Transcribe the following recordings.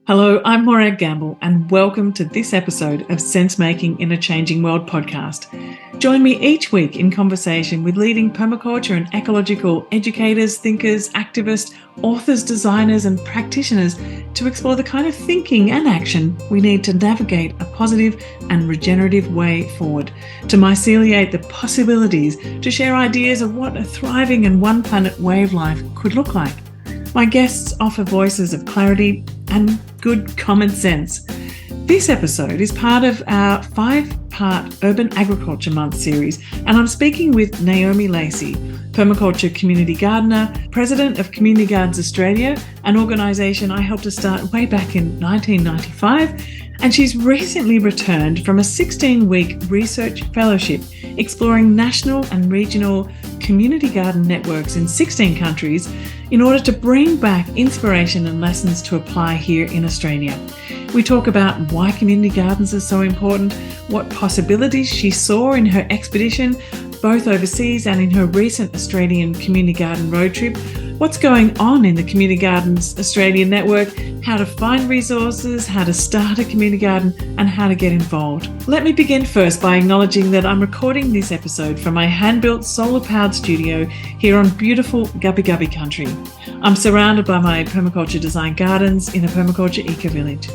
Hello, I'm Morag and welcome to this episode of Sense Making in a Changing World podcast. Join me each week in conversation with leading permaculture and ecological educators, thinkers, activists, authors, designers, and practitioners to explore the kind of thinking and action we need to navigate a positive and regenerative way forward, to myceliate the possibilities, to share ideas of what a thriving and one planet way of life could look like. My guests offer voices of clarity and good common sense. This episode is part of our 5-part Urban Agriculture Month series, and I'm speaking with Naomi Lacey, permaculture community gardener, president of Community Gardens Australia, an organisation I helped to start way back in 1995, and she's recently returned from a 16-week research fellowship exploring national and regional community garden networks in 16 countries in order to bring back inspiration and lessons to apply here in Australia. We talk about why community gardens are so important, what possibilities she saw in her expedition, both overseas and in her recent Australian community garden road trip, what's going on in the Community Gardens Australia network, how to find resources, how to start a community garden, and how to get involved. Let me begin first by acknowledging that I'm recording this episode from my hand-built solar-powered studio here on beautiful Gubbi Gubbi country. I'm surrounded by my permaculture design gardens in a permaculture eco-village.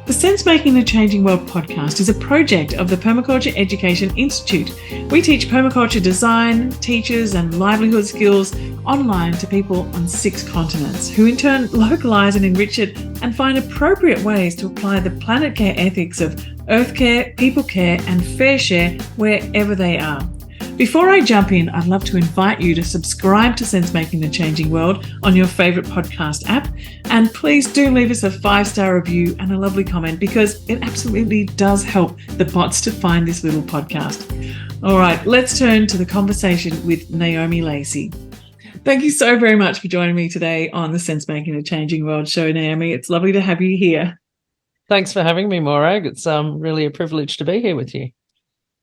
The Sense Making a Changing World podcast is a project of the Permaculture Education Institute. We teach permaculture design, teachers and livelihood skills online to people on 6 continents, who in turn localise and enrich it and find appropriate ways to apply the planet care ethics of earth care, people care and fair share wherever they are. Before I jump in, I'd love to invite you to subscribe to Sense Making the Changing World on your favourite podcast app. And please do leave us a 5-star review and a lovely comment, because it absolutely does help the bots to find this little podcast. All right, let's turn to the conversation with Naomi Lacey. Thank you so very much for joining me today on the Sense Making the Changing World show, Naomi. It's lovely to have you here. Thanks for having me, Morag. It's really a privilege to be here with you.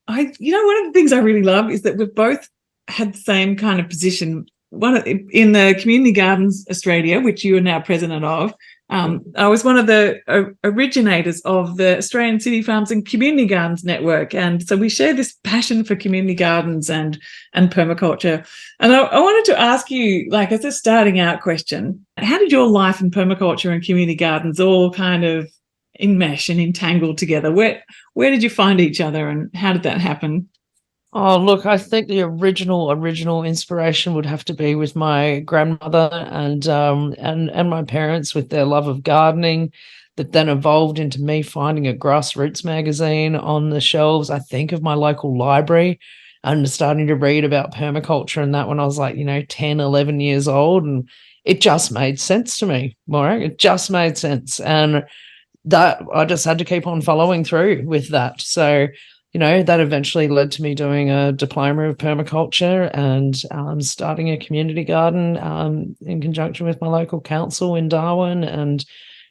One of the things I really love is that we've both had the same kind of position. One in the Community Gardens Australia, which you are now president of. I was one of the originators of the Australian City Farms and Community Gardens Network, and so we share this passion for community gardens and permaculture. And I wanted to ask you, like, as a starting out question, how did your life in permaculture and community gardens all kind of enmesh and entangle together? Where did you find each other, and how did that happen? Oh, look, I think the original inspiration would have to be with my grandmother and my parents, with their love of gardening, that then evolved into me finding a grassroots magazine on the shelves, I think, of my local library, and starting to read about permaculture and that when I was 10, 11 years old. And it just made sense to me, Morag. It just made sense. And that I just had to keep on following through with that. So, that eventually led to me doing a diploma of permaculture and starting a community garden in conjunction with my local council in Darwin, and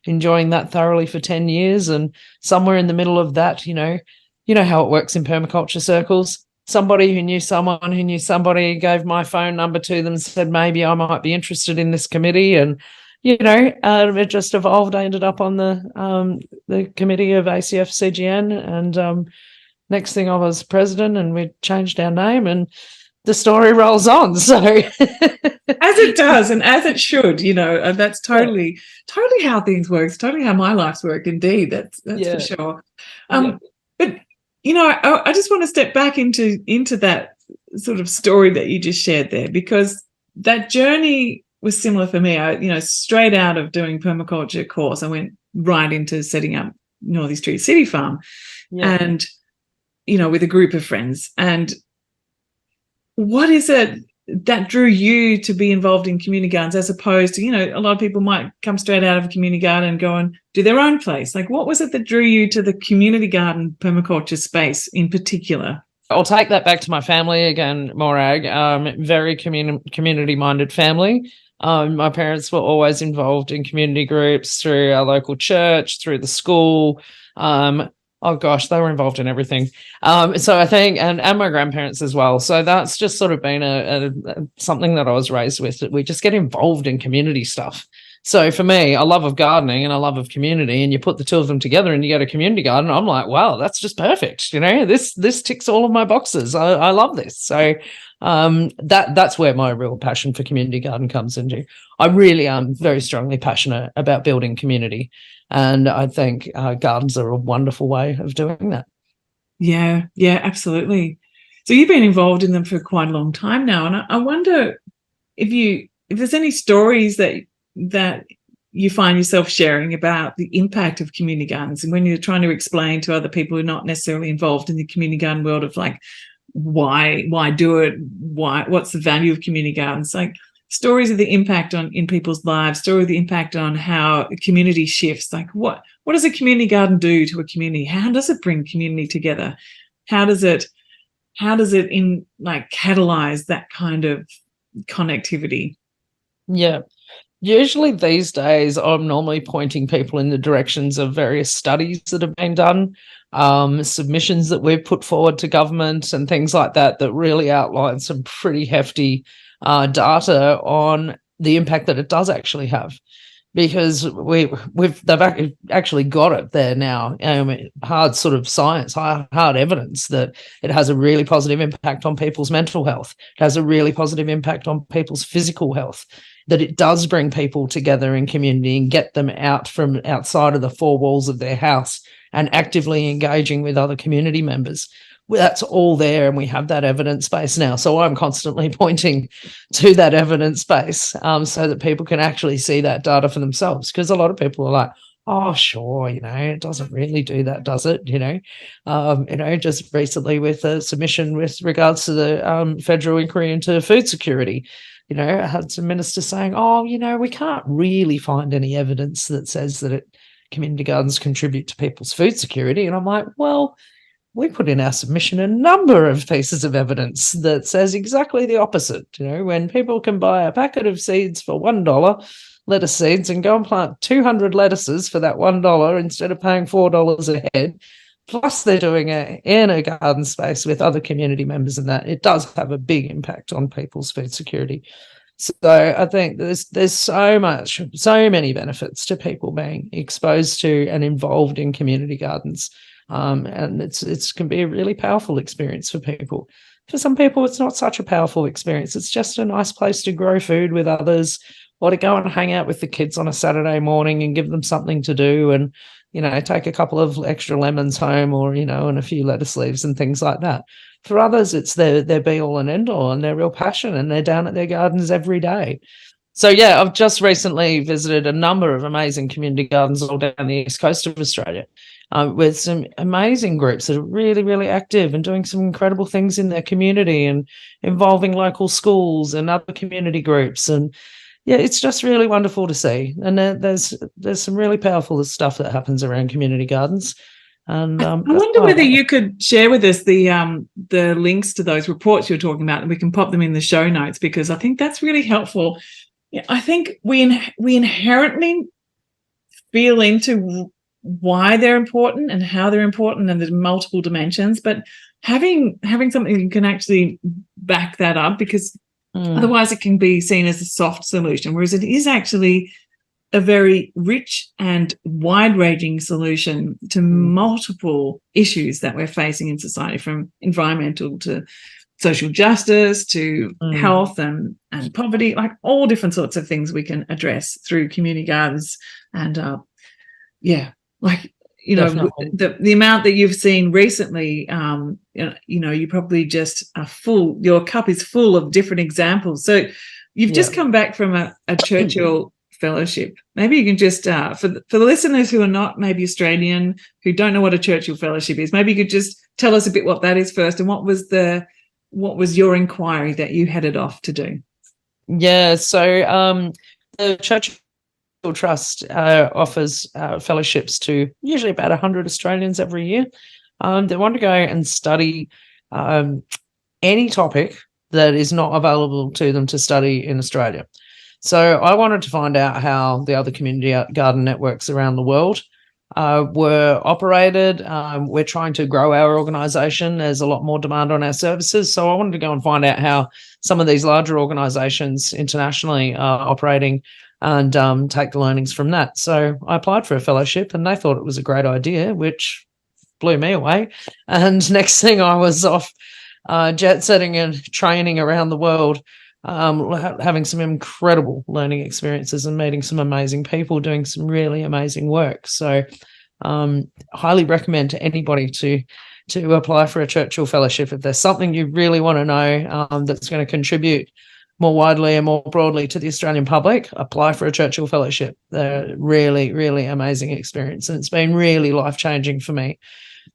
enjoying that thoroughly for 10 years. And somewhere in the middle of that, you know how it works in permaculture circles. Somebody who knew somebody gave my phone number to them and said, maybe I might be interested in this committee. And it just evolved. I ended up on the committee of ACF CGN, and next thing I was president, and we changed our name, and the story rolls on. So as it does, and as it should, that's totally how things work. It's totally how my life's worked. Indeed, that's for sure. But I just want to step back into that sort of story that you just shared there, because that journey was similar for me. I, straight out of doing permaculture course, I went right into setting up Northeast Street City Farm, and with a group of friends. And what is it that drew you to be involved in community gardens, as opposed to, a lot of people might come straight out of a community garden and go and do their own place? Like, what was it that drew you to the community garden permaculture space in particular? I'll take that back to my family again, Morag. Very community-minded family. My parents were always involved in community groups through our local church, through the school. Oh gosh, they were involved in everything. So I think, and my grandparents as well. So that's just sort of been a something that I was raised with, that we just get involved in community stuff. So for me, a love of gardening and a love of community, and you put the two of them together and you get a community garden, I'm like, wow, that's just perfect. This ticks all of my boxes. I love this. So that's where my real passion for community garden comes into. I really am very strongly passionate about building community, and I think gardens are a wonderful way of doing that. Yeah, absolutely. So you've been involved in them for quite a long time now, and I wonder if there's any stories that you find yourself sharing about the impact of community gardens, and when you're trying to explain to other people who are not necessarily involved in the community garden world of like why do it, what's the value of community gardens, like stories of the impact in people's lives, story of the impact on how a community shifts, like what does a community garden do to a community, how does it bring community together, how does it in like catalyze that kind of connectivity? Yeah. Usually these days, I'm normally pointing people in the directions of various studies that have been done, submissions that we've put forward to government and things like that really outline some pretty hefty data on the impact that it does actually have. Because they've actually got it there now, hard sort of science, hard evidence that it has a really positive impact on people's mental health. It has a really positive impact on people's physical health, that it does bring people together in community and get them out from outside of the four walls of their house and actively engaging with other community members. That's all there, and we have that evidence base now. So I'm constantly pointing to that evidence base so that people can actually see that data for themselves, because a lot of people are like, oh, sure, it doesn't really do that, does it? Just recently with a submission with regards to the federal inquiry into food security, I had some ministers saying, oh, we can't really find any evidence that says that community gardens contribute to people's food security. And I'm like, well, we put in our submission a number of pieces of evidence that says exactly the opposite. When people can buy a packet of seeds for $1, lettuce seeds, and go and plant 200 lettuces for that $1 instead of paying $4 a head, plus they're doing it in a garden space with other community members, and that it does have a big impact on people's food security. So I think there's so many benefits to people being exposed to and involved in community gardens. And it can be a really powerful experience for people. For some people, it's not such a powerful experience. It's just a nice place to grow food with others, or to go and hang out with the kids on a Saturday morning and give them something to do, and take a couple of extra lemons home, or and a few lettuce leaves and things like that. For others, it's their be all and end all, and their real passion, and they're down at their gardens every day. So yeah, I've just recently visited a number of amazing community gardens all down the east coast of Australia, with some amazing groups that are really, really active and doing some incredible things in their community and involving local schools and other community groups. And yeah, it's just really wonderful to see. And there's some really powerful stuff that happens around community gardens. And I wonder whether you could share with us the links to those reports you're talking about, and we can pop them in the show notes, because I think that's really helpful. Yeah, I think we inherently feel into why they're important and how they're important, and there's multiple dimensions, but having something that can actually back that up, because otherwise it can be seen as a soft solution, whereas it is actually a very rich and wide-ranging solution to multiple issues that we're facing in society, from environmental to social justice to health and poverty, like all different sorts of things we can address through community gardens. And the amount that you've seen recently, you probably just are full. Your cup is full of different examples. So you've just come back from a Churchill Fellowship. Maybe you can just for the listeners who are not maybe Australian, who don't know what a Churchill Fellowship is, maybe you could just tell us a bit what that is first, and what was your inquiry that you headed off to do? Yeah, so the Churchill Trust offers fellowships to usually about 100 Australians every year. They want to go and study any topic that is not available to them to study in Australia. So I wanted to find out how the other community garden networks around the world were operated. We're trying to grow our organisation. There's a lot more demand on our services. So I wanted to go and find out how some of these larger organisations internationally are operating, and take the learnings from that. So I applied for a fellowship, and they thought it was a great idea, which blew me away. And next thing, I was off jet setting and training around the world, having some incredible learning experiences and meeting some amazing people doing some really amazing work. So highly recommend to anybody to apply for a Churchill Fellowship. If there's something you really want to know that's going to contribute more widely and more broadly to the Australian public, apply for a Churchill Fellowship. They're really, really amazing experience, and it's been really life-changing for me.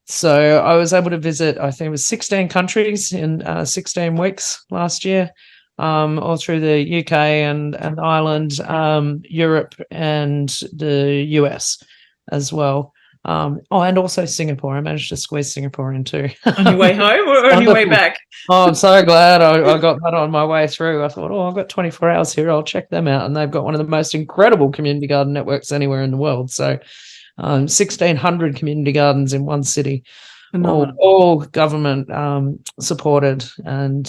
So I was able to visit, I think it was 16 countries in 16 weeks last year, all through the UK and Ireland, Europe and the US as well. And also Singapore. I managed to squeeze Singapore in too. On your way home or on your way back? Oh, I'm so glad I got that on my way through. I thought, I've got 24 hours here. I'll check them out. And they've got one of the most incredible community garden networks anywhere in the world. So 1,600 community gardens in one city, all government supported and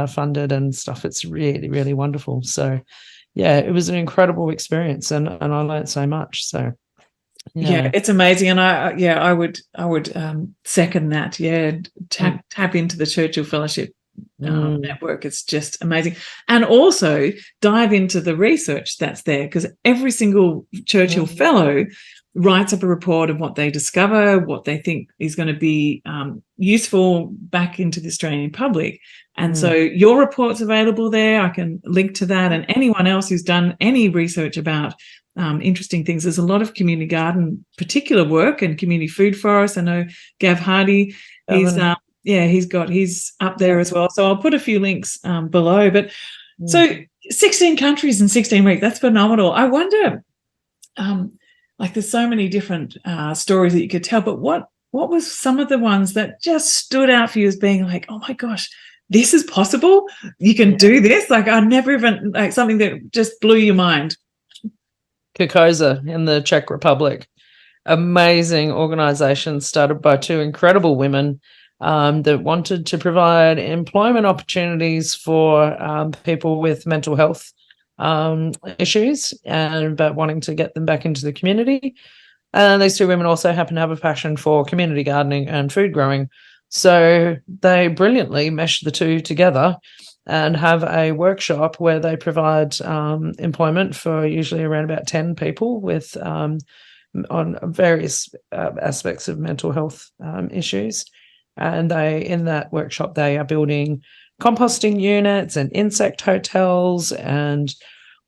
funded and stuff. It's really, really wonderful. So, yeah, it was an incredible experience, and I learned so much. So, yeah, it's amazing, and I would second that. Yeah, tap into the Churchill Fellowship network. It's just amazing, and also dive into the research that's there, because every single Churchill Fellow writes up a report of what they discover, what they think is going to be useful back into the Australian public. And so your report's available there. I can link to that, and anyone else who's done any research about interesting things. There's a lot of community garden particular work and community food forests. I know Gav Hardy, he's up there as well. So I'll put a few links below. But so 16 countries in 16 weeks, that's phenomenal. I wonder, there's so many different stories that you could tell, but what was some of the ones that just stood out for you as being like, oh my gosh, this is possible? You can do this? Like, I never even, something that just blew your mind. Kakosa in the Czech Republic. Amazing organization started by two incredible women that wanted to provide employment opportunities for people with mental health issues, but wanting to get them back into the community. And these two women also happen to have a passion for community gardening and food growing. So they brilliantly mesh the two together and have a workshop where they provide employment for usually around about 10 people with on various aspects of mental health issues. And in that workshop, they are building composting units and insect hotels and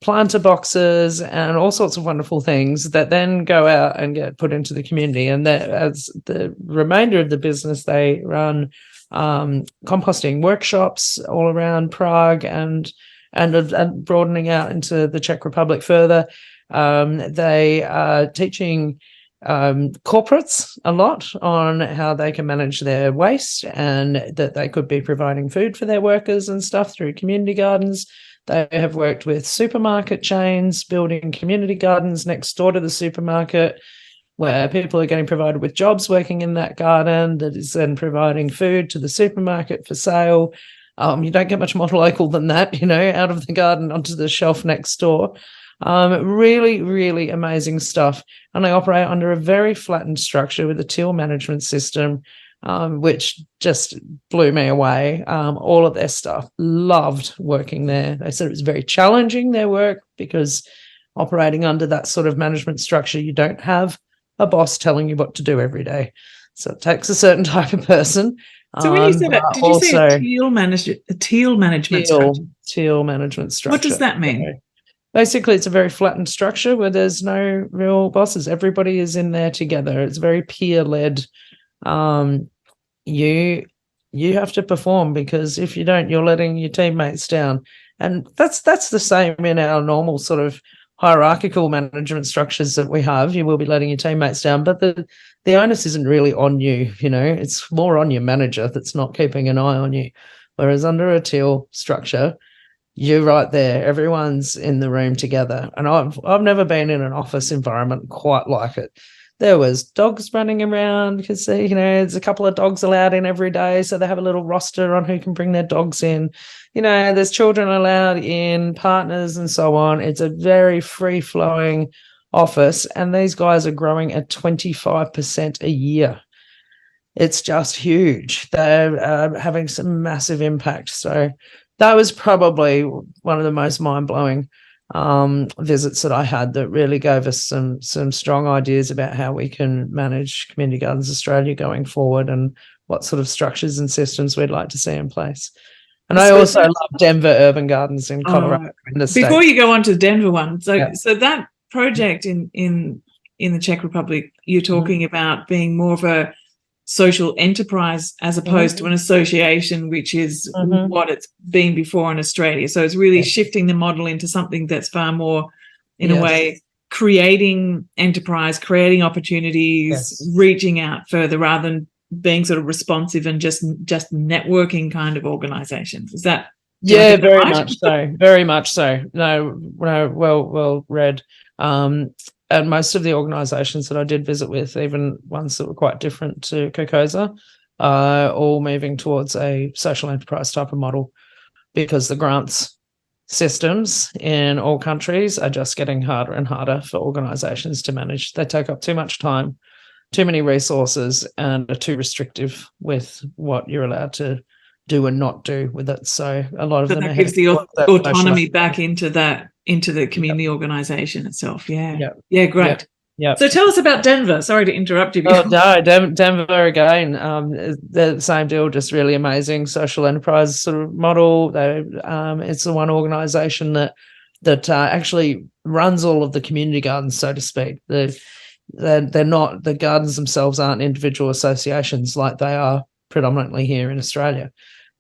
planter boxes and all sorts of wonderful things that then go out and get put into the community. And that, as the remainder of the business, they run composting workshops all around Prague and broadening out into the Czech Republic further. They are teaching corporates a lot on how they can manage their waste, and that they could be providing food for their workers and stuff through community gardens. They have worked with supermarket chains, building community gardens next door to the supermarket, where people are getting provided with jobs working in that garden that is then providing food to the supermarket for sale. You don't get much more local than that, out of the garden onto the shelf next door. Really, really amazing stuff. And they operate under a very flattened structure with a teal management system, which just blew me away. All of their staff loved working there. They said it was very challenging, their work, because operating under that sort of management structure, you don't have a boss telling you what to do every day. So it takes a certain type of person. So when you said that, did you say a teal management structure? Teal management structure. What does that mean? So basically, it's a very flattened structure where there's no real bosses. Everybody is in there together. It's very peer-led. You have to perform, because if you don't, you're letting your teammates down. And that's the same in our normal sort of hierarchical management structures that we have. You will be letting your teammates down, but the onus isn't really on you. It's more on your manager that's not keeping an eye on you. Whereas under a teal structure, you're right there. Everyone's in the room together. And I've never been in an office environment quite like it. there was dogs running around because there's a couple of dogs allowed in every day, so they have a little roster on who can bring their dogs in. There's children allowed in, partners and so on. It's a very free-flowing office, and these guys are growing at 25% a year. It's just huge. They're having some massive impact. So that was probably one of the most mind-blowing visits that I had, that really gave us some strong ideas about how we can manage Community Gardens Australia going forward, and what sort of structures and systems we'd like to see in place. And I also love Denver Urban Gardens in Colorado. Before you go on to the Denver one, so that project in the Czech Republic, you're talking about being more of a social enterprise as opposed to an association, which is what it's been before in Australia. So it's really shifting the model into something that's far more, in a way, creating enterprise, creating opportunities, reaching out further, rather than being sort of responsive and just networking kind of organizations. Is that very much so. Very much so. No, well read. And most of the organisations that I did visit with, even ones that were quite different to Kakosa, all moving towards a social enterprise type of model, because the grants systems in all countries are just getting harder and harder for organisations to manage. They take up too much time, too many resources, and are too restrictive with what you're allowed to do and not do with it. So a lot of them gives the autonomy back into the community organisation itself. Great. Yeah. So tell us about Denver. Sorry to interrupt you. Oh, no, Denver again. They're the same deal, just really amazing social enterprise sort of model. It's the one organisation that actually runs all of the community gardens, so to speak. They're not, the gardens themselves aren't individual associations like they are predominantly here in Australia.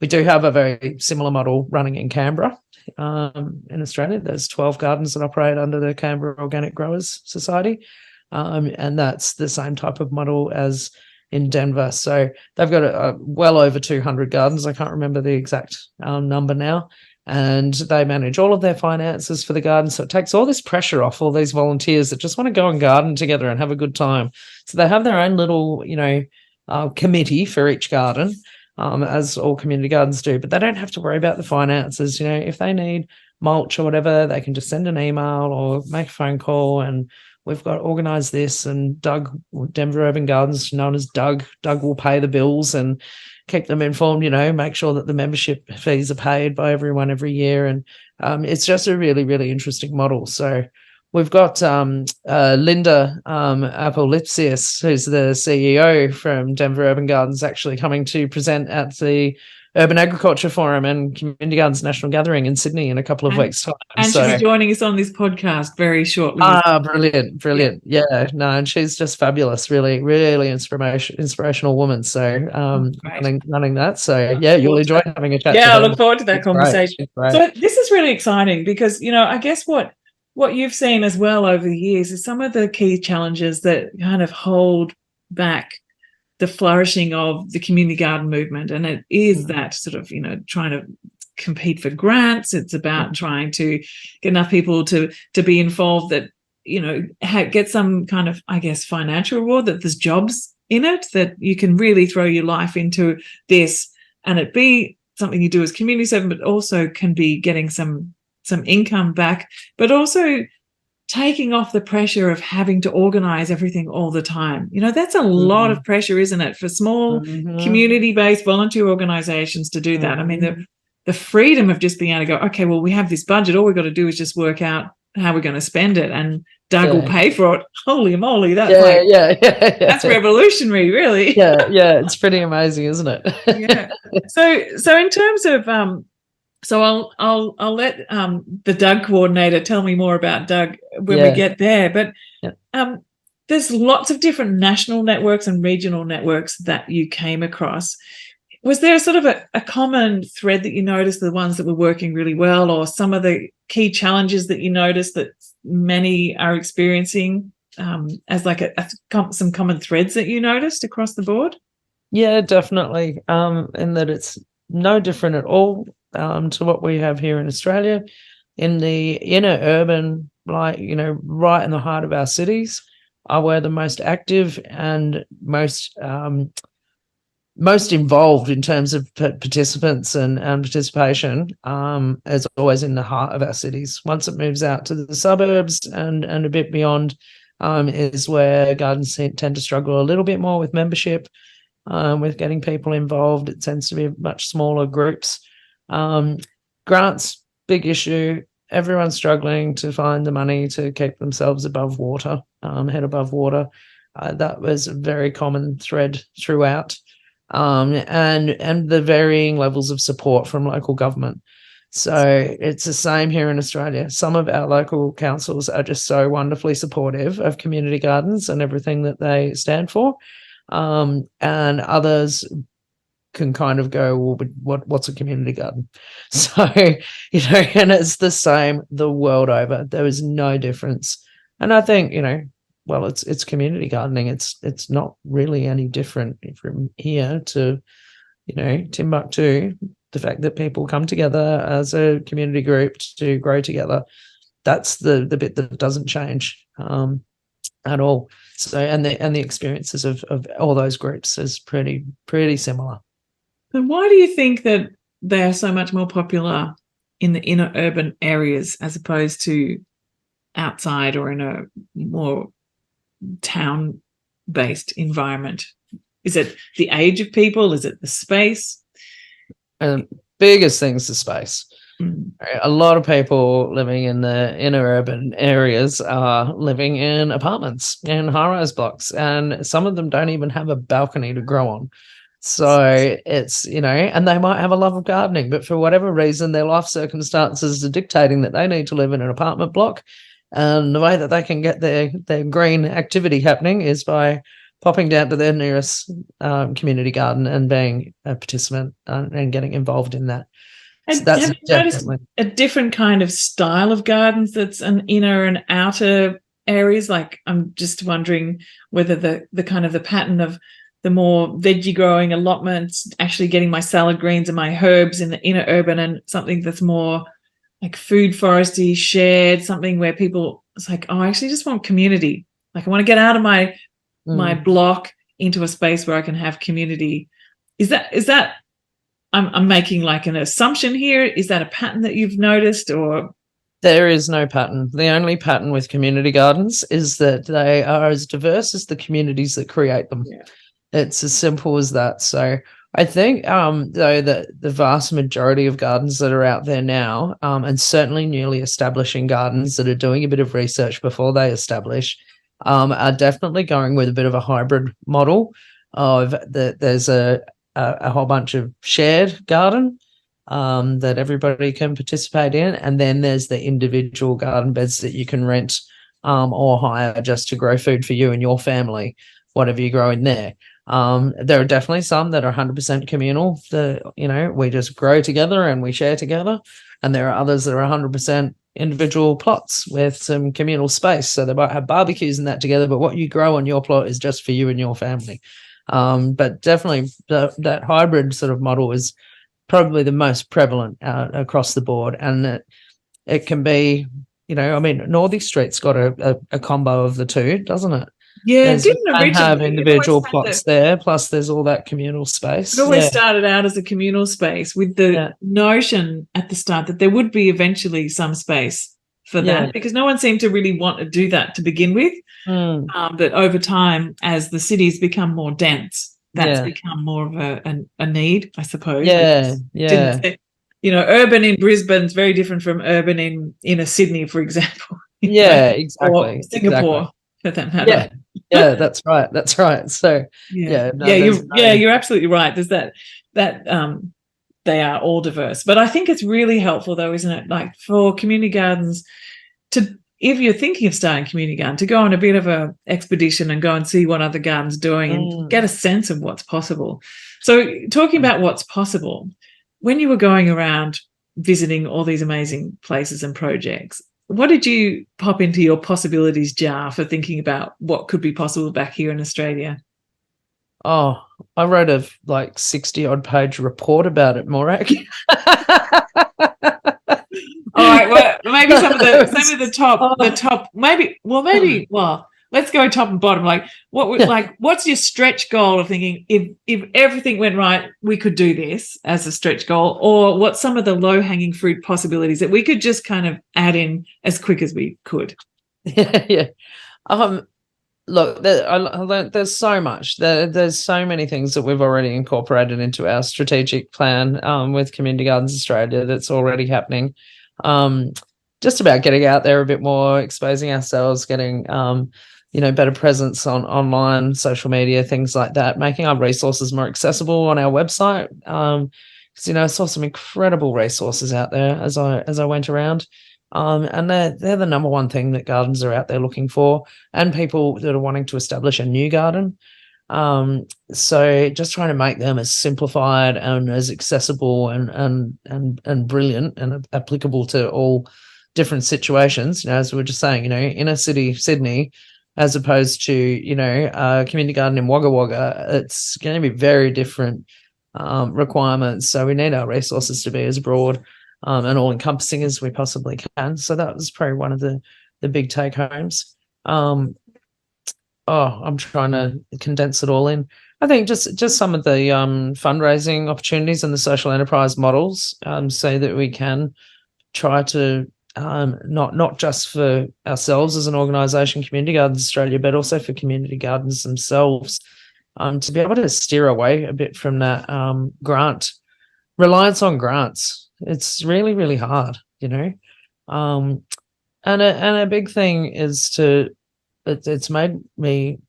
We do have a very similar model running in Canberra. In Australia, there's 12 gardens that operate under the Canberra Organic Growers Society, and that's the same type of model as in Denver. So they've got well over 200 gardens. I can't remember the exact number now, and they manage all of their finances for the garden. So it takes all this pressure off all these volunteers that just want to go and garden together and have a good time. So they have their own little, committee for each garden, as all community gardens do, but they don't have to worry about the finances. If they need mulch or whatever, they can just send an email or make a phone call, and we've got organised this, and Denver Urban Gardens, known as Doug will pay the bills and keep them informed, make sure that the membership fees are paid by everyone every year. And it's just a really, really interesting model. So we've got Linda Apolipsius, who's the CEO from Denver Urban Gardens, actually coming to present at the Urban Agriculture Forum and Community Gardens National Gathering in Sydney in a couple of weeks' time. And she's joining us on this podcast very shortly. Brilliant. Yeah, no, and she's just fabulous, really, really inspirational woman. So running that. So yeah, you'll enjoy having a chat. Yeah, I look forward to that conversation. So this is really exciting because, I guess what you've seen as well over the years is some of the key challenges that kind of hold back the flourishing of the community garden movement. And it is that sort of, trying to compete for grants. It's about trying to get enough people to be involved that, get some kind of, I guess, financial reward, that there's jobs in it, that you can really throw your life into this and it be something you do as community servant, but also can be getting some income back, but also taking off the pressure of having to organize everything all the time. That's a lot of pressure, isn't it, for small community-based volunteer organizations to do that. I mean, the freedom of just being able to go, okay, well, we have this budget. All we've got to do is just work out how we're going to spend it, and Doug will pay for it. Holy moly, that's that's revolutionary, really. Yeah, it's pretty amazing, isn't it? Yeah. So in terms of so I'll let the Doug coordinator tell me more about Doug when we get there. But there's lots of different national networks and regional networks that you came across. Was there sort of a common thread that you noticed, the ones that were working really well, or some of the key challenges that you noticed that many are experiencing as like some common threads that you noticed across the board? Yeah, definitely. In that it's no different at all to what we have here in Australia. In the inner urban, right in the heart of our cities, are where the most active and most involved in terms of participants and participation is always in the heart of our cities. Once it moves out to the suburbs and a bit beyond, is where gardens tend to struggle a little bit more with membership, with getting people involved. It tends to be much smaller groups. Grants, big issue. Everyone's struggling to find the money to keep themselves above water, head above water. That was a very common thread throughout. And the varying levels of support from local government. So it's the same here in Australia. Some of our local councils are just so wonderfully supportive of community gardens and everything that they stand for. And others can kind of go, well, what's a community garden? So, and it's the same the world over. There is no difference. And I think, well, it's community gardening. It's not really any different from here to, Timbuktu. The fact that people come together as a community group to grow together, that's the bit that doesn't change at all. So, and the experiences of all those groups is pretty similar. And why do you think that they are so much more popular in the inner urban areas as opposed to outside or in a more town-based environment? Is it the age of people? Is it the space? Biggest thing is the space. A lot of people living in the inner urban areas are living in apartments and high-rise blocks, and some of them don't even have a balcony to grow on. So it's, and they might have a love of gardening, but for whatever reason, their life circumstances are dictating that they need to live in an apartment block. And the way that they can get their green activity happening is by popping down to their nearest community garden and being a participant and getting involved in that. And so that's have you noticed a different kind of style of gardens that's an inner and outer areas? Like, I'm just wondering whether the kind of the pattern of the more veggie growing allotments, actually getting my salad greens and my herbs in the inner urban, and something that's more like food foresty, shared, something where people, it's like, oh, I actually just want community. Like, I want to get out of my block into a space where I can have community. Is that I'm making like an assumption here? Is that a pattern that you've noticed, or? There is no pattern. The only pattern with community gardens is that they are as diverse as the communities that create them. Yeah. It's as simple as that. So I think, though, that the vast majority of gardens that are out there now, and certainly newly establishing gardens that are doing a bit of research before they establish, are definitely going with a bit of a hybrid model of there's a whole bunch of shared garden that everybody can participate in, and then there's the individual garden beds that you can rent or hire just to grow food for you and your family, whatever you grow in there. There are definitely some that are 100% communal, that, we just grow together and we share together. And there are others that are 100% individual plots with some communal space. So they might have barbecues and that together, but what you grow on your plot is just for you and your family. But definitely that hybrid sort of model is probably the most prevalent across the board. And it can be, Northey Street's got a combo of the two, doesn't it? Yeah, it didn't originally have individual plots there, plus there's all that communal space. It always started out as a communal space with the notion at the start that there would be eventually some space for that, because no one seemed to really want to do that to begin with. But over time, as the cities become more dense, that's become more of a need, I suppose. Urban in Brisbane is very different from urban in a Sydney, for example. Exactly. Or Singapore, for that matter. Yeah, that's right. So you're absolutely right. There's that they are all diverse, but I think it's really helpful, though, isn't it? Like, for community gardens if you're thinking of starting a community garden, to go on a bit of a expedition and go and see what other gardens are doing and get a sense of what's possible. So, talking about what's possible, when you were going around visiting all these amazing places and projects, what did you pop into your possibilities jar for thinking about what could be possible back here in Australia? Oh, I wrote a 60-odd page report about it, Morag. All right, well, maybe some of the top, maybe. Well, let's go top and bottom. Like, what's your stretch goal of thinking if everything went right, we could do this as a stretch goal, or what's some of the low hanging fruit possibilities that we could just kind of add in as quick as we could? Yeah. Look, there's so much. There's so many things that we've already incorporated into our strategic plan with Community Gardens Australia that's already happening. Just about getting out there a bit more, exposing ourselves, getting better presence on online, social media, things like that, making our resources more accessible on our website. Because I saw some incredible resources out there as I went around. And they're the number one thing that gardens are out there looking for, and people that are wanting to establish a new garden. So just trying to make them as simplified and as accessible and brilliant and applicable to all different situations. As we were just saying, inner city Sydney, as opposed to a community garden in Wagga Wagga, it's going to be very different requirements. So we need our resources to be as broad and all-encompassing as we possibly can. So that was probably one of the big take-homes. I'm trying to condense it all in. I think just some of the fundraising opportunities and the social enterprise models, so that we can try to not just for ourselves as an organisation, Community Gardens Australia, but also for community gardens themselves, to be able to steer away a bit from that reliance on grants. It's really, really hard, and a big thing is it's made me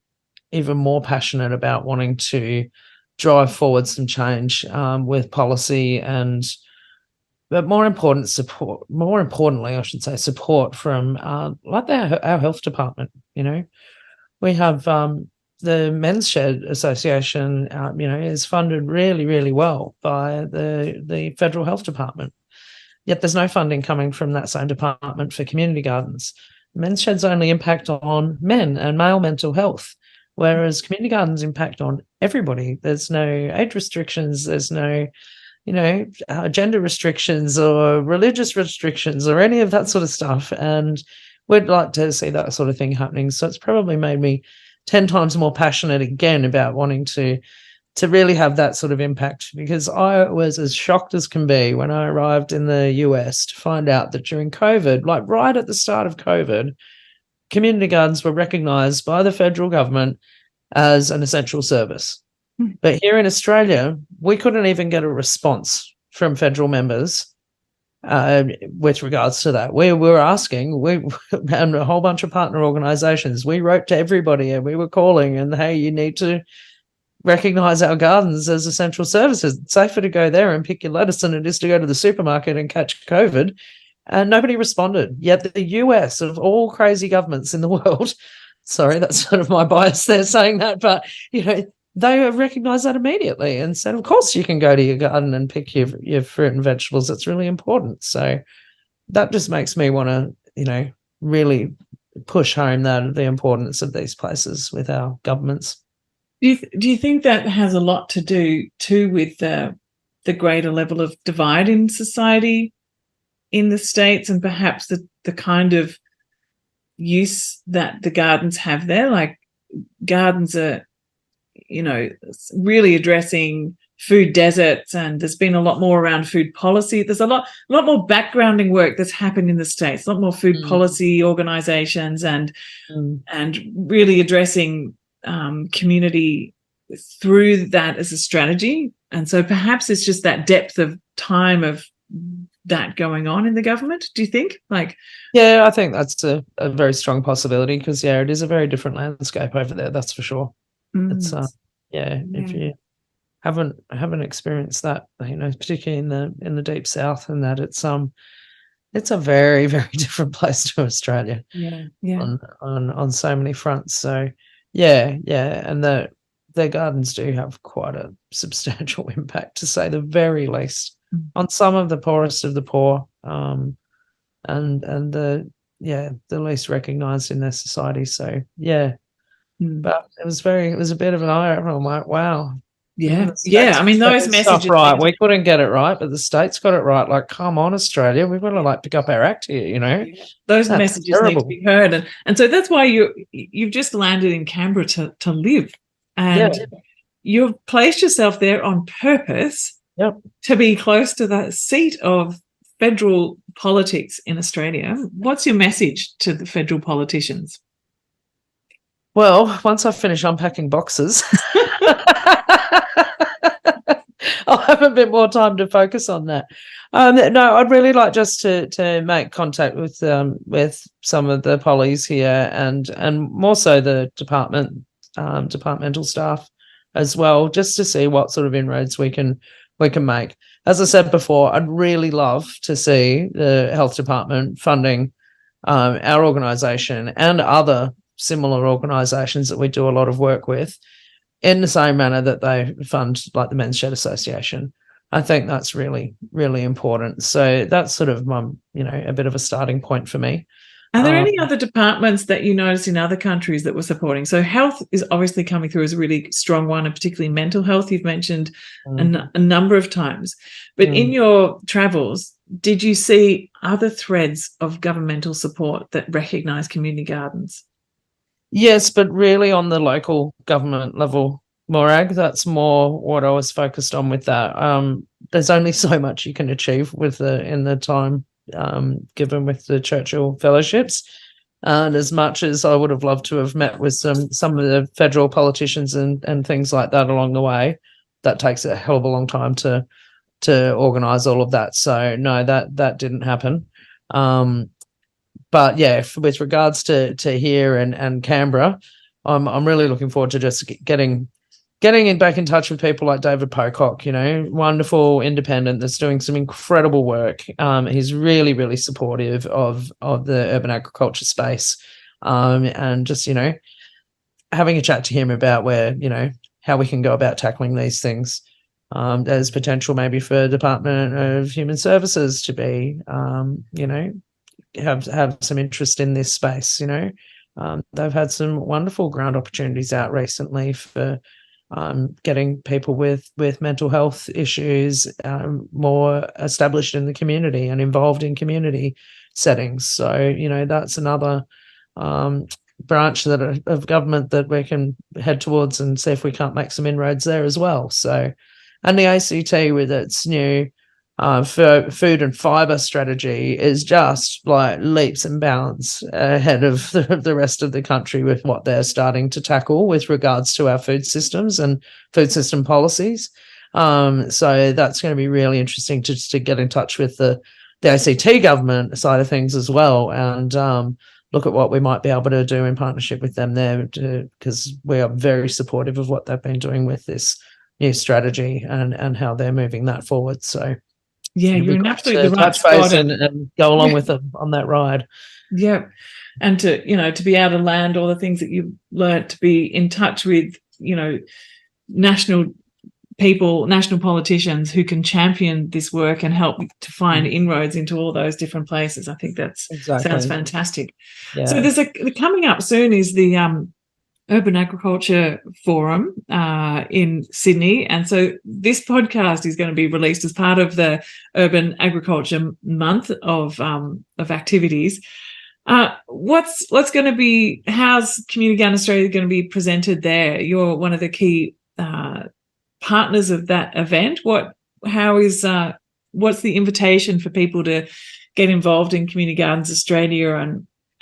even more passionate about wanting to drive forward some change with policy but more importantly, I should say, support from like our health department. We have the Men's Shed Association, is funded really, really well by the Federal Health Department. Yet there's no funding coming from that same department for community gardens. Men's Sheds only impact on men and male mental health, whereas community gardens impact on everybody. There's no age restrictions. There's no, gender restrictions or religious restrictions or any of that sort of stuff. And we'd like to see that sort of thing happening. So it's probably made me 10 times more passionate again about wanting to really have that sort of impact, because I was as shocked as can be when I arrived in the US to find out that during COVID, like right at the start of COVID, community gardens were recognised by the federal government as an essential service. But here in Australia, we couldn't even get a response from federal members with regards to that. We were asking, and a whole bunch of partner organisations, we wrote to everybody and we were calling and, hey, you need to recognise our gardens as essential services. It's safer to go there and pick your lettuce than it is to go to the supermarket and catch COVID. And nobody responded. Yet the US, of all crazy governments in the world, sorry, that's sort of my bias there saying that, but, they recognised that immediately and said, of course you can go to your garden and pick your fruit and vegetables. That's really important. So that just makes me want to, really push home the importance of these places with our governments. Do you think that has a lot to do too with the greater level of divide in society in the States, and perhaps the kind of use that the gardens have there? Like, gardens are, really addressing food deserts, and there's been a lot more around food policy. There's a lot more backgrounding work that's happened in the States, a lot more food policy organizations and really addressing community through that as a strategy. And so perhaps it's just that depth of time of that going on in the government, do you think? Yeah, I think that's a very strong possibility, because it is a very different landscape over there, that's for sure. It's if you haven't experienced that, particularly in the deep south, and that it's a very, very different place to Australia. On so many fronts. So and their gardens do have quite a substantial impact, to say the very least, on some of the poorest of the poor, and the least recognised in their society. So but it was a bit of an eye opener. I'm like, wow, Yeah. The Yeah. I States mean, got those their stuff messages right. need to We couldn't get it right, but the States got it right. Like, come on, Australia, we've got to like pick up our act here, you know? Yeah. Those That's messages need to terrible. be heard, and so that's why you've just landed in Canberra to live, and Yeah. you've placed yourself there on purpose Yep. to be close to the seat of federal politics in Australia. What's your message to the federal politicians? Well, once I finish unpacking boxes, I'll have a bit more time to focus on that. No, I'd really like just to make contact with some of the pollies here and more so the departmental staff as well, just to see what sort of inroads we can make. As I said before, I'd really love to see the health department funding our organisation and other similar organisations that we do a lot of work with in the same manner that they fund like the Men's Shed Association. I think that's really, really important. So that's sort of a bit of a starting point for me. Are there any other departments that you noticed in other countries that were supporting? So health is obviously coming through as a really strong one, and particularly mental health you've mentioned a number of times. But in your travels, did you see other threads of governmental support that recognise community gardens? Yes, but really on the local government level, Morag, that's more what I was focused on with that. There's only so much you can achieve in the time given with the Churchill Fellowships. And as much as I would have loved to have met with some of the federal politicians and things like that along the way, that takes a hell of a long time to organise all of that. So no, that didn't happen. But yeah, with regards to here and Canberra, I'm really looking forward to just getting back in touch with people like David Pocock, wonderful independent that's doing some incredible work. He's really, really supportive of the urban agriculture space, and just having a chat to him about how we can go about tackling these things. There's potential maybe for Department of Human Services to be, have some interest in this space. They've had some wonderful grant opportunities out recently for getting people with mental health issues more established in the community and involved in community settings. So that's another branch of government that we can head towards and see if we can't make some inroads there as well. So, and the ACT with its new for food and fibre strategy is just like leaps and bounds ahead of the rest of the country with what they're starting to tackle with regards to our food systems and food system policies. So that's going to be really interesting to get in touch with the ACT government side of things as well, and look at what we might be able to do in partnership with them there, because we are very supportive of what they've been doing with this new strategy and how they're moving that forward. So yeah, you're in absolutely the right spot and go along with them on that ride. Yeah, and to be able to land all the things that you've learned, to be in touch with national people, national politicians who can champion this work and help to find inroads into all those different places. I think sounds fantastic. Yeah. So there's coming up soon is the Urban Agriculture Forum in Sydney. And so this podcast is going to be released as part of the Urban Agriculture Month of activities. What's going to be, how's Community Garden Australia going to be presented there? You're one of the key partners of that event. What's the invitation for people to get involved in Community Gardens Australia,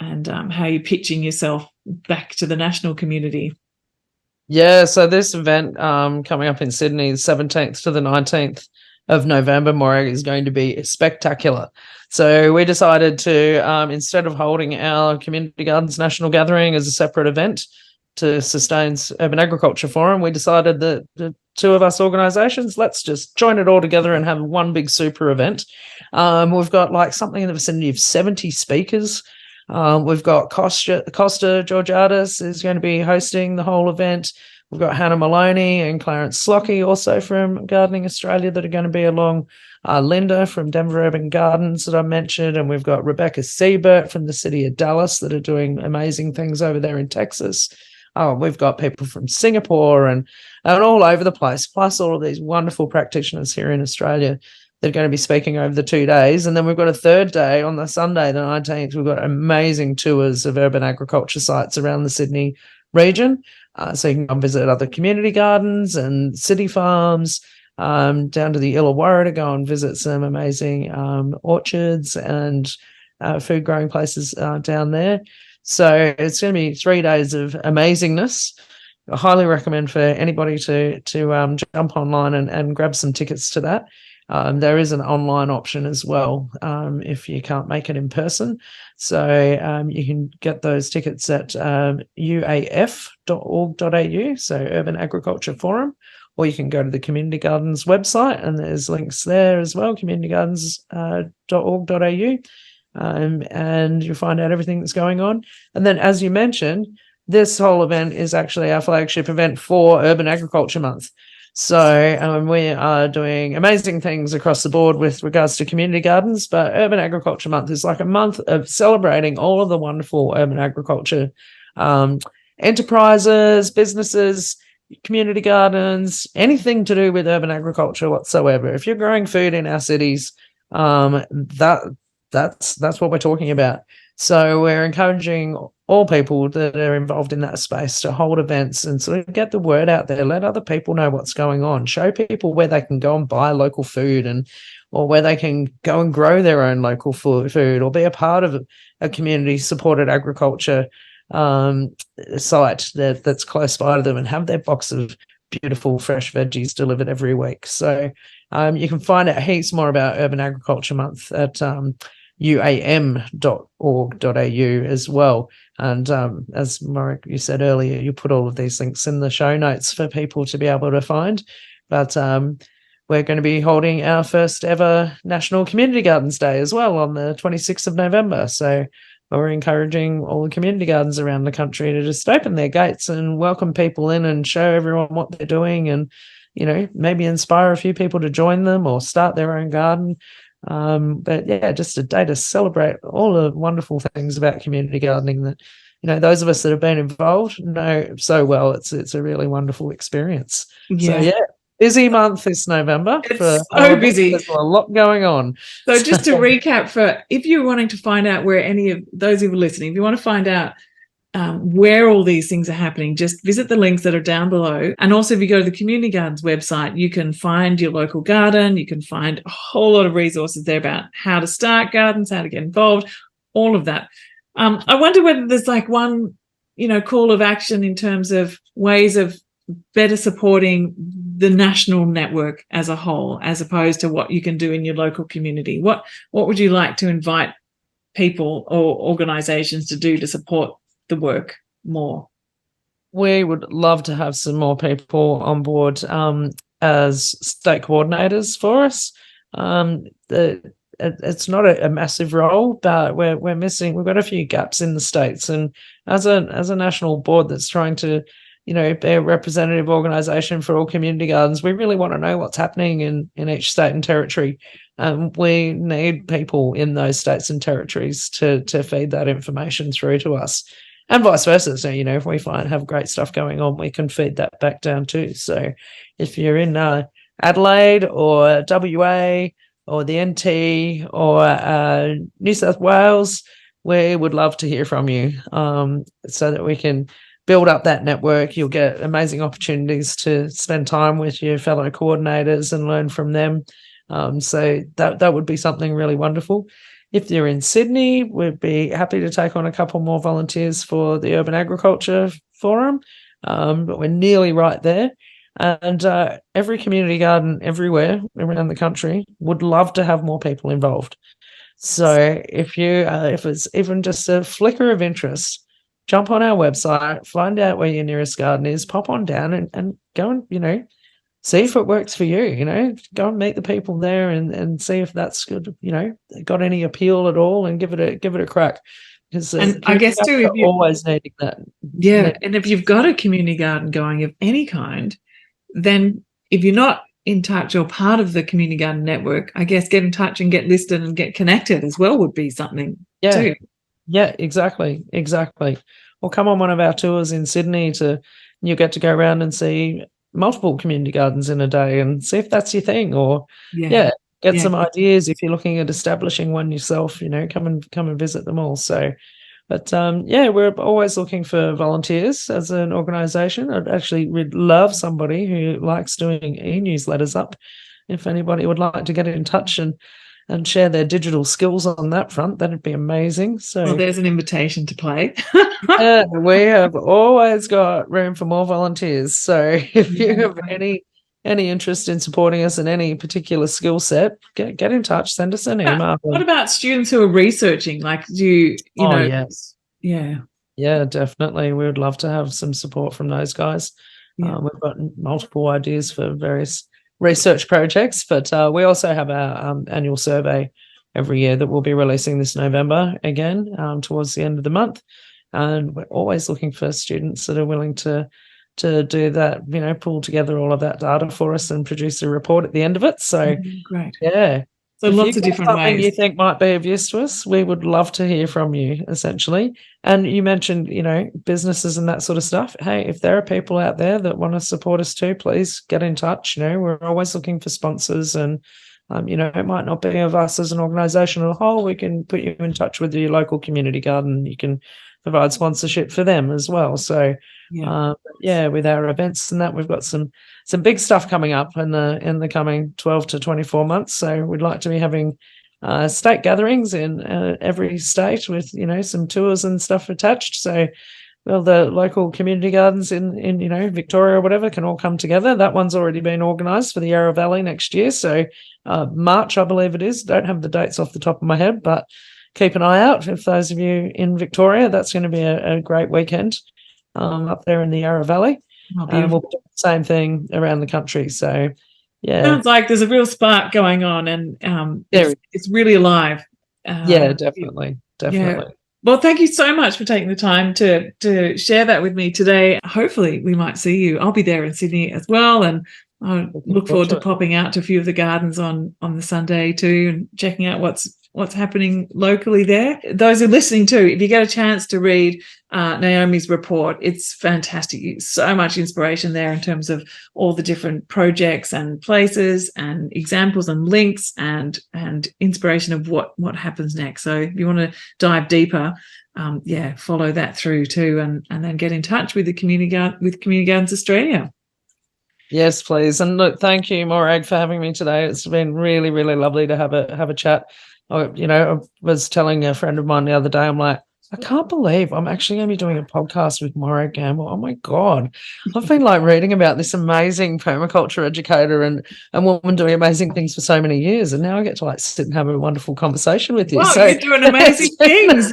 and how you're pitching yourself back to the national community? Yeah, so this event coming up in Sydney, the 17th to the 19th of November, Morag, is going to be spectacular. So we decided to, instead of holding our Community Gardens National Gathering as a separate event to Sustain's Urban Agriculture Forum, we decided that the two of us organisations, let's just join it all together and have one big super event. We've got like something in the vicinity of 70 speakers. We've got Costa Georgiadis is going to be hosting the whole event. We've got Hannah Maloney and Clarence Slockey also from Gardening Australia that are going to be along. Linda from Denver Urban Gardens that I mentioned, and we've got Rebecca Siebert from the city of Dallas that are doing amazing things over there in Texas. we've got people from Singapore and all over the place, plus all of these wonderful practitioners here in Australia that are going to be speaking over the 2 days. And then we've got a third day on the Sunday, the 19th. We've got amazing tours of urban agriculture sites around the Sydney region. So you can come visit other community gardens and city farms, down to the Illawarra to go and visit some amazing orchards and food growing places down there. So it's going to be 3 days of amazingness. I highly recommend for anybody to jump online and grab some tickets to that. There is an online option as well if you can't make it in person. So you can get those tickets at uaf.org.au, so Urban Agriculture Forum, or you can go to the Community Gardens website and there's links there as well, communitygardens.org.au, and you'll find out everything that's going on. And then, as you mentioned, this whole event is actually our flagship event for Urban Agriculture Month. So we are doing amazing things across the board with regards to community gardens, but Urban Agriculture Month is like a month of celebrating all of the wonderful urban agriculture enterprises, businesses, community gardens, anything to do with urban agriculture whatsoever. If you're growing food in our cities, that's what we're talking about. So we're encouraging all people that are involved in that space to hold events and sort of get the word out there, let other people know what's going on, show people where they can go and buy local food or where they can go and grow their own local food or be a part of a community supported agriculture site that's close by to them and have their box of beautiful fresh veggies delivered every week. So you can find out heaps more about Urban Agriculture Month at uam.org.au as well. And as Morag, you said earlier, you put all of these links in the show notes for people to be able to find. But we're going to be holding our first ever National Community Gardens Day as well on the 26th of November. So we're encouraging all the community gardens around the country to just open their gates and welcome people in and show everyone what they're doing and, you know, maybe inspire a few people to join them or start their own garden. But yeah, just a day to celebrate all the wonderful things about community gardening that, you know, those of us that have been involved know so well. It's a really wonderful experience. Yeah. So yeah, busy month this November. It's so busy. There's a lot going on. So just to recap, for if you're wanting to find out where any of those who are listening, if you want to find out where all these things are happening, just visit the links that are down below. And also, if you go to the Community Gardens website, you can find your local garden. You can find a whole lot of resources there about how to start gardens, how to get involved, all of that. I wonder whether there's like one, you know, call of action in terms of ways of better supporting the national network as a whole, as opposed to what you can do in your local community. What would you like to invite people or organisations to do to support the work more? We would love to have some more people on board as state coordinators for us. It's not a massive role, but we're missing. We've got a few gaps in the states, and as a national board that's trying to, you know, be a representative organisation for all community gardens, we really want to know what's happening in each state and territory. We need people in those states and territories to feed that information through to us. And vice versa. So, you know, if we have great stuff going on, we can feed that back down too. So if you're in Adelaide or WA or the NT or New South Wales, we would love to hear from you so that we can build up that network. You'll get amazing opportunities to spend time with your fellow coordinators and learn from them. So that would be something really wonderful. If you're in Sydney, we'd be happy to take on a couple more volunteers for the Urban Agriculture Forum, but we're nearly right there. And every community garden everywhere around the country would love to have more people involved. So if it's even just a flicker of interest, jump on our website, find out where your nearest garden is, pop on down and go and, you know, see if it works for you, you know, go and meet the people there and see if that's good, you know, got any appeal at all, and give it a crack. Because and I guess too, if you're always needing that. Yeah. And if you've got a community garden going of any kind, then if you're not in touch or part of the community garden network, I guess get in touch and get listed and get connected as well would be something too. Yeah, exactly. or come on one of our tours in Sydney you get to go around and see multiple community gardens in a day and see if that's your thing, or get some ideas if you're looking at establishing one yourself, come and visit them all. So, but we're always looking for volunteers as an organisation. I'd actually love somebody who likes doing e-newsletters up. If anybody would like to get in touch and share their digital skills on that front, that'd be amazing. So, well, there's an invitation to play. Yeah, we have always got room for more volunteers. So if you have any interest in supporting us in any particular skill set, get in touch, send us an email. What about students who are researching? Like, do you know? Yes. Yeah, definitely. We would love to have some support from those guys. We've got multiple ideas for various research projects, but we also have our annual survey every year that we'll be releasing this November again, towards the end of the month. And we're always looking for students that are willing to do that, pull together all of that data for us and produce a report at the end of it. So great. Yeah. So lots of different ways you think might be of use to us, we would love to hear from you, essentially. And you mentioned, businesses and that sort of stuff. Hey, if there are people out there that want to support us too, please get in touch. We're always looking for sponsors, and it might not be of us as an organisation as a whole. We can put you in touch with your local community garden. You can provide sponsorship for them as well. So with our events and that, we've got some big stuff coming up in the coming 12 to 24 months. So we'd like to be having state gatherings in every state with some tours and stuff attached. So the local community gardens in Victoria or whatever can all come together. That one's already been organised for the Yarra Valley next year. So March, I believe it is. Don't have the dates off the top of my head, but keep an eye out. If those of you in Victoria, that's going to be a great weekend up there in the Yarra Valley. And we'll do the same thing around the country. So, sounds like there's a real spark going on, and it's really alive. Definitely. Yeah. Well, thank you so much for taking the time to share that with me today. Hopefully, we might see you. I'll be there in Sydney as well, and I look forward to popping out to a few of the gardens on the Sunday too, and checking out what's happening locally there. Those who are listening too, if you get a chance to read Naomi's report, it's fantastic. So much inspiration there in terms of all the different projects and places and examples and links and inspiration of what happens next. So if you want to dive deeper, follow that through too, and then get in touch with Community Gardens Australia. Yes, please. And look, thank you, Morag, for having me today. It's been really, really lovely to have a chat. I was telling a friend of mine the other day, I'm like, I can't believe I'm actually going to be doing a podcast with Morag Gamble. Oh my God. I've been reading about this amazing permaculture educator and woman doing amazing things for so many years. And now I get to sit and have a wonderful conversation with you. Wow, so you're doing amazing things.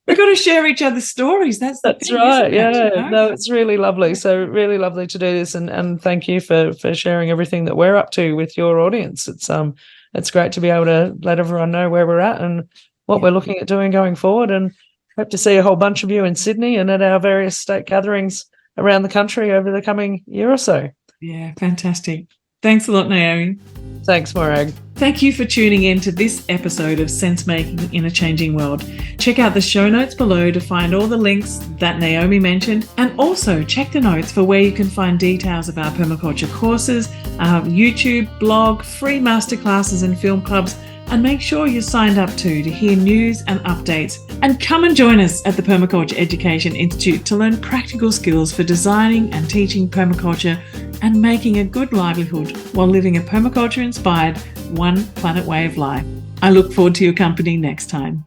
We've got to share each other's stories. That's right. Yeah. No, it's really lovely. So really lovely to do this, and thank you for sharing everything that we're up to with your audience. It's great to be able to let everyone know where we're at and what we're looking at doing going forward, and hope to see a whole bunch of you in Sydney and at our various state gatherings around the country over the coming year or so. Yeah, fantastic. Thanks a lot, Naomi. Thanks, Morag. Thank you for tuning in to this episode of Sense Making in a Changing World. Check out the show notes below to find all the links that Naomi mentioned, and also check the notes for where you can find details about permaculture courses, YouTube, blog, free masterclasses and film clubs, and make sure you're signed up to hear news and updates. And come and join us at the Permaculture Education Institute to learn practical skills for designing and teaching permaculture and making a good livelihood while living a permaculture-inspired, one planet way of life. I look forward to your company next time.